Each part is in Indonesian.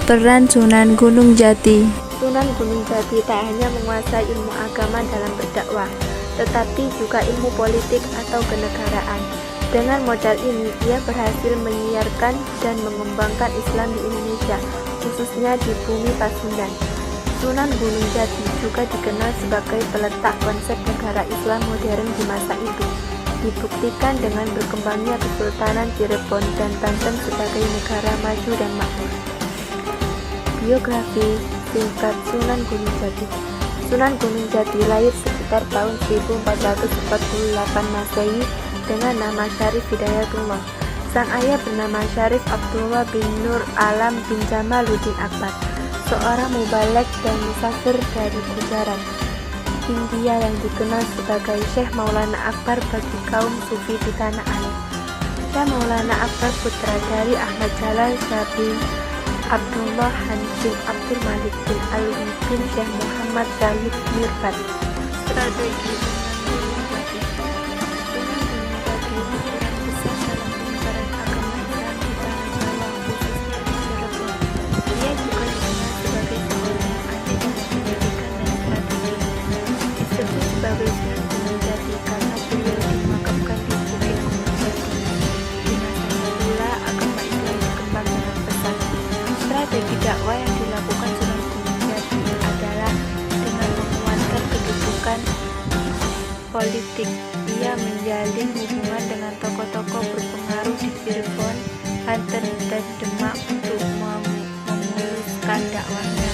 Peran Sunan Gunung Jati. Sunan Gunung Jati tak hanya menguasai ilmu agama dalam berdakwah, tetapi juga ilmu politik atau kenegaraan. Dengan modal ini, ia berhasil menyiarkan dan mengembangkan Islam di Indonesia, khususnya di bumi Pasundan. Sunan Gunung Jati juga dikenal sebagai peletak konsep negara Islam modern di masa itu, dibuktikan dengan berkembangnya Kesultanan Cirebon dan Banten sebagai negara maju dan makmur. Biografi singkat Sunan Gunung Jati. Sunan Gunung Jati lahir sekitar tahun 1448 Masehi dengan nama Syarif Hidayatullah. Sang ayah bernama Syarif Abdullah bin Nur Alam bin Jamaluddin Akbar, seorang mubalek dan musafir dari Gujarat, India yang dikenal sebagai Syekh Maulana Akbar bagi kaum sufi di tanah air. Syekh Maulana Akbar putra dari Ahmad Jalal Shah bin Abdullah Han bin Abdul Malik bin Alwi bin Syekh Muhammad Zahid Mirbad. Strategi Sunan Gunung Jati berperan besar dalam penyebaran agama Islam di tanah Jawa, khususnya di Cirebon. Ia juga dikenal sebagai seorang yang ahli dalam pendidikan dan strategi. Disebut sebagai Sunan Gunung Jati karena beliau dimakamkan di Bukit Gunung Jati. Di masanya pula agama Islam berkembang dengan pesat. Strategi dakwah yang dilakukan Sunan Gunung Jati adalah dengan menguatkan kedudukan politik. Ia menjalin hubungan dengan tokoh-tokoh berpengaruh di Cirebon, Banten, dan Demak untuk memuluskan dakwahnya.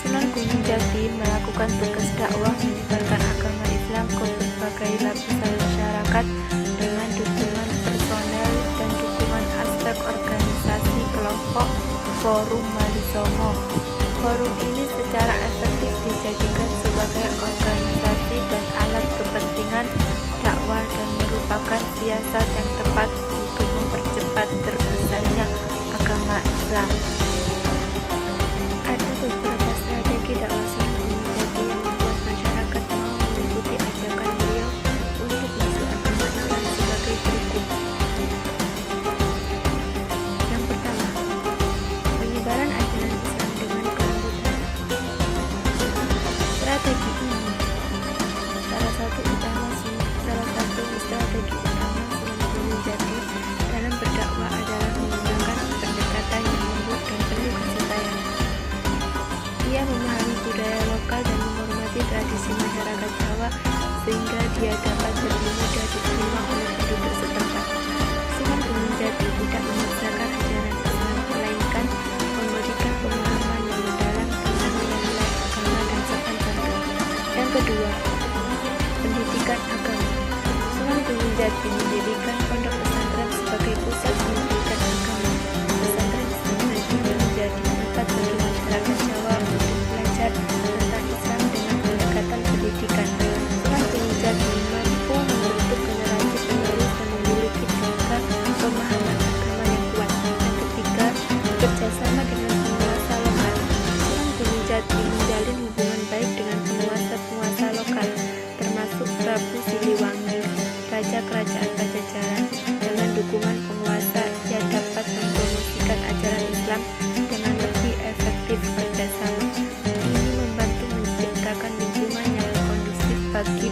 Sunan Gunung Jati melakukan tugas dakwah menyebarkan agama Islam ke berbagai lapisan masyarakat dengan dukungan personel dan dukungan aspek organisasi kelompok Forum Wali-Songo. Forum ini secara efektif dijadikan sebagai organisasi dan alat kepentingan dakwah dan merupakan siasat yang tepat untuk mempercepat terkembangnya agama Islam. Ada beberapa strategi dakwah Sunan Gunung Jati yang membuat masyarakat mau mengikuti ajakan beliau untuk masuk agama Islam sebagai berikut. Yang pertama, penyebaran ajaran Islam dengan kelembutan. Strategi ini salah satu strategi utama Sunan Gunung Jati dalam berdakwah adalah menggunakan pendekatan yang lembut dan penuh kasih sayang. Ia memahami budaya lokal dan menghormati tradisi masyarakat Jawa sehingga dia dapat lebih mudah diterima oleh penduduk setempat. Sunan Gunung Jati tidak memaksakan ajaran Islam, melainkan memberikan pemahaman yang mendalam tentang nilai-nilai agama dan sopan santun. Yang kedua, pendidikan agama. Sunan Gunung Jati mendirikan pondok pesantren sebagai pusat pendidikan agama. Pesantren ini menjadi tempat bagi masyarakat Jawa untuk belajar tentang Islam dengan pendekatan pendidikan. Sunan Gunung Jati mampu membentuk generasi penerus dan memiliki tingkat pemahaman agama yang kuat. Yang ketiga, kerjasama dengan penguasa lokal. Sunan Gunung Jati menjalin hubungan baik dengan penguasa-penguasa lokal, termasuk Prabu Siliwangi, Raja Kerajaan Pajajaran. Dengan dukungan penguasa, ia dapat mempromosikan ajaran Islam dengan lebih efektif kerjasama. Ini membantu menciptakan lingkungan yang kondusif bagi